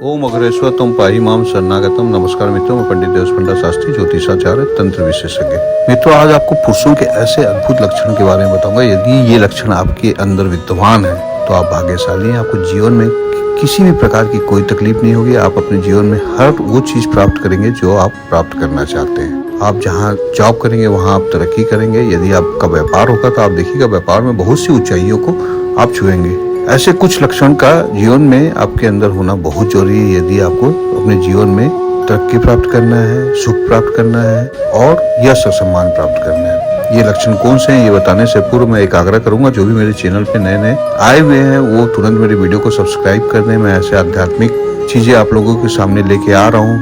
ओम अग्रेश्वर तम पाही माम शरणागतम। नमस्कार मित्रों, मैं पंडित देवस्पंडा शास्त्री, ज्योतिषाचार्य, तंत्र विशेषज्ञ। मित्रों, आज आपको पुरुषों के ऐसे अद्भुत लक्षण के बारे में बताऊंगा। यदि ये लक्षण आपके अंदर विद्यमान है तो आप भाग्यशाली हैं। आपको जीवन में किसी भी प्रकार की कोई तकलीफ नहीं होगी। आप अपने जीवन में हर वो चीज प्राप्त करेंगे जो आप प्राप्त करना चाहते हैं। आप जहाँ जॉब करेंगे वहाँ आप तरक्की करेंगे। यदि आपका व्यापार होगा तो आप देखिएगा व्यापार में बहुत सी ऊंचाइयों को आप छुएंगे। ऐसे कुछ लक्षण का जीवन में आपके अंदर होना बहुत जरूरी है यदि आपको अपने जीवन में तरक्की प्राप्त करना है, सुख प्राप्त करना है और यश और सम्मान प्राप्त करना है। ये लक्षण कौन से हैं ये बताने से पूर्व मैं एक आग्रह करूंगा, जो भी मेरे चैनल पे नए नए आए हुए हैं वो तुरंत मेरे वीडियो को सब्सक्राइब कर दें। मैं ऐसे आध्यात्मिक चीजें आप लोगों के सामने लेके आ रहा हूँ,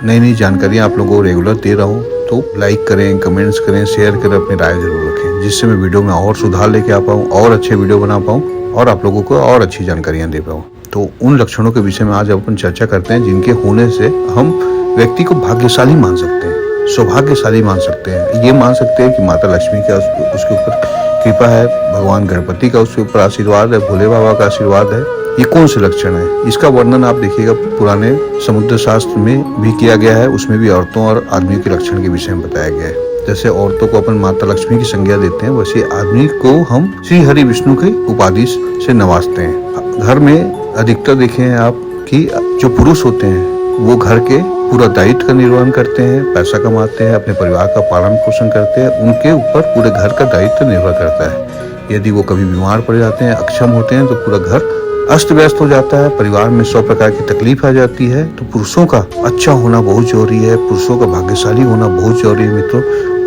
नई नई जानकारियां आप लोगों को रेगुलर दे रहा हूँ। तो लाइक करें, कमेंट्स करें, शेयर करें, अपनी राय जरूर रखें, जिससे मैं वीडियो में और सुधार लेके आ पाऊँ और अच्छे वीडियो बना पाऊँ और आप लोगों को और अच्छी जानकारियां दे पाऊँ। तो उन लक्षणों के विषय में आज अपन चर्चा करते हैं जिनके होने से हम व्यक्ति को भाग्यशाली मान सकते हैं, सौभाग्यशाली मान सकते हैं। ये मान सकते हैं कि माता लक्ष्मी का उसके ऊपर कृपा है, भगवान गणपति का उसके ऊपर आशीर्वाद है, भोले बाबा का आशीर्वाद है। ये कौन से लक्षण है? इसका वर्णन आप देखिएगा पुराने समुद्र शास्त्र में भी किया गया है। उसमें भी औरतों और आदमियों के लक्षण के विषय में बताया गया है। जैसे औरतों को अपन माता लक्ष्मी की संज्ञा देते हैं, वैसे आदमी को हम श्री हरि विष्णु की उपाधि से नवाजते हैं। घर में अधिकतर देखे हैं आप कि जो पुरुष होते हैं वो घर के पूरा दायित्व का निर्वहन करते हैं, पैसा कमाते हैं, अपने परिवार का पालन पोषण करते हैं। उनके ऊपर पूरे घर का दायित्व निर्भर करता है। यदि वो कभी बीमार पड़ जाते हैं, अक्षम होते हैं, तो पूरा घर अस्त व्यस्त हो जाता है। परिवार में 100 प्रकार की तकलीफ आ जाती है। तो पुरुषों का अच्छा होना बहुत जरूरी है, पुरुषों का भाग्यशाली होना बहुत जरूरी है मित्रों।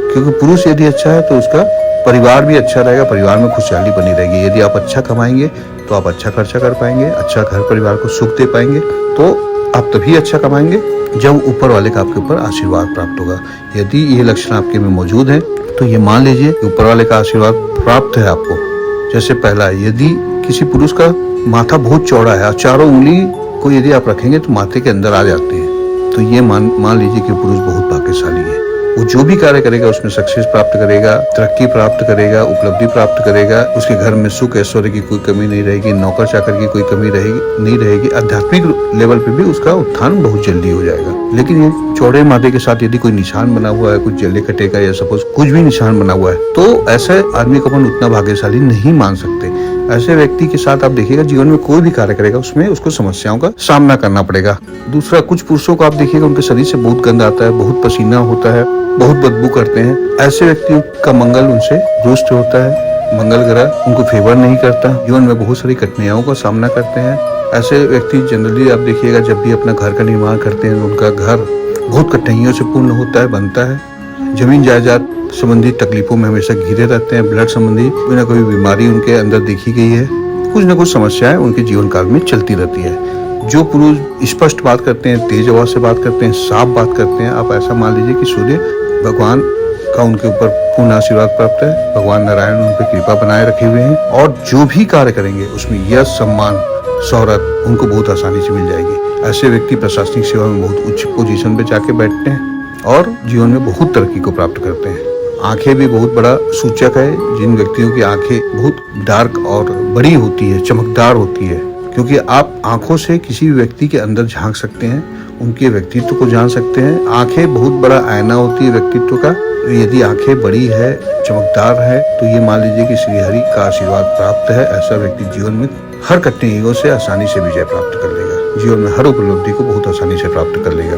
क्योंकि पुरुष यदि अच्छा है तो उसका परिवार भी अच्छा रहेगा, परिवार में खुशहाली बनी रहेगी। यदि आप अच्छा कमाएंगे तो आप अच्छा खर्चा कर पाएंगे, अच्छा घर परिवार को सुख दे पाएंगे। तो आप तभी अच्छा कमाएंगे जब ऊपर वाले का आपके ऊपर आशीर्वाद प्राप्त होगा। यदि ये लक्षण आपके में मौजूद है तो ये मान लीजिए कि ऊपर वाले का आशीर्वाद प्राप्त है आपको। जैसे पहला, यदि किसी पुरुष का माथा बहुत चौड़ा है और चारों उंगली को यदि आप रखेंगे तो माथे के अंदर आ जाते हैं, तो ये मान लीजिए कि पुरुष बहुत भाग्यशाली है। वो जो भी कार्य करेगा उसमें सक्सेस प्राप्त करेगा, तरक्की प्राप्त करेगा, उपलब्धि प्राप्त करेगा। उसके घर में सुख ऐश्वर्य की कोई कमी नहीं रहेगी, नौकर चाकर की कोई कमी नहीं रहेगी। आध्यात्मिक लेवल पे भी उसका उत्थान बहुत जल्दी हो जाएगा। लेकिन ये चौड़े माथे के साथ यदि कोई निशान बना हुआ है, कुछ जले कटे का या सपोज कुछ भी निशान बना हुआ है, तो ऐसे आदमी को अपन उतना भाग्यशाली नहीं मान सकते। ऐसे व्यक्ति के साथ आप देखिएगा जीवन में कोई भी कार्य करेगा उसमें उसको समस्याओं का सामना करना पड़ेगा। दूसरा, कुछ पुरुषों को आप देखिएगा उनके शरीर से बहुत गंद आता है, बहुत पसीना होता है, बहुत बदबू करते हैं। ऐसे व्यक्तियों का मंगल उनसे रुष्ट होता है, मंगल ग्रह उनको फेवर नहीं करता, जीवन में बहुत सारी कठिनाइयों का सामना करते हैं। ऐसे व्यक्ति जनरली आप देखिएगा जब भी अपना घर का निर्माण करते हैं उनका घर बहुत कठिनाइयों से पूर्ण होता है, बनता है। जमीन जायदाद संबंधी तकलीफों में हमेशा घिरे रहते हैं। ब्लड संबंधी कोई ना कोई बीमारी उनके अंदर देखी गई है। कुछ न कुछ समस्याएं उनके जीवन काल में चलती रहती है। जो पुरुष स्पष्ट बात करते हैं, तेज आवाज से बात करते हैं, साफ बात करते हैं, आप ऐसा मान लीजिए कि सूर्य भगवान का उनके ऊपर पूर्ण आशीर्वाद प्राप्त है। भगवान नारायण उन पर कृपा बनाए रखे हुए हैं और जो भी कार्य करेंगे उसमें यश, सम्मान, शोहरत उनको बहुत आसानी से मिल जाएगी। ऐसे व्यक्ति प्रशासनिक सेवा में बहुत उच्च पोजीशन पे जाके बैठते हैं और जीवन में बहुत तरक्की को प्राप्त करते हैं। आंखें भी बहुत बड़ा सूचक है। जिन व्यक्तियों की आंखें बहुत डार्क और बड़ी होती है, चमकदार होती है, क्योंकि आप आंखों से किसी भी व्यक्ति के अंदर झांक सकते हैं, उनके व्यक्तित्व को जान सकते हैं। आंखें बहुत बड़ा आईना होती है व्यक्तित्व का। यदि आंखें बड़ी है, चमकदार है, तो ये मान लीजिए कि श्रीहरि का आशीर्वाद प्राप्त है। ऐसा व्यक्ति जीवन में हर कठिनाइयों से आसानी से विजय प्राप्त कर लेगा, जीवन में हर उपलब्धि को बहुत आसानी से प्राप्त कर लेगा।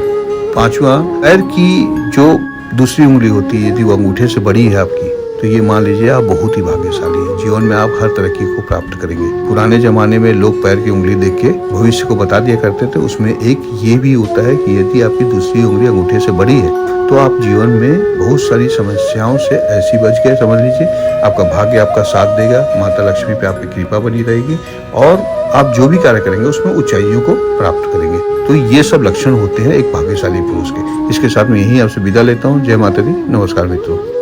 पांचवा, पैर की जो दूसरी उंगली होती है यदि वो अंगूठे से बड़ी है आपकी, तो ये मान लीजिए आप बहुत ही भाग्यशाली हैं। जीवन में आप हर तरक्की को प्राप्त करेंगे। पुराने जमाने में लोग पैर की उंगली देख के भविष्य को बता दिया करते थे। उसमें एक ये भी होता है कि यदि आपकी दूसरी उंगली अंगूठे से बड़ी है तो आप जीवन में बहुत सारी समस्याओं से ऐसी बच गए, समझ लीजिए। आपका भाग्य आपका साथ देगा, माता लक्ष्मी पे आपकी कृपा बनी रहेगी और आप जो भी कार्य करेंगे उसमें ऊंचाइयों को प्राप्त करेंगे। तो ये सब लक्षण होते हैं एक भाग्यशाली पुरुष के। इसके साथ मैं यही आपसे विदा लेता हूँ। जय माता दी, नमस्कार मित्रों।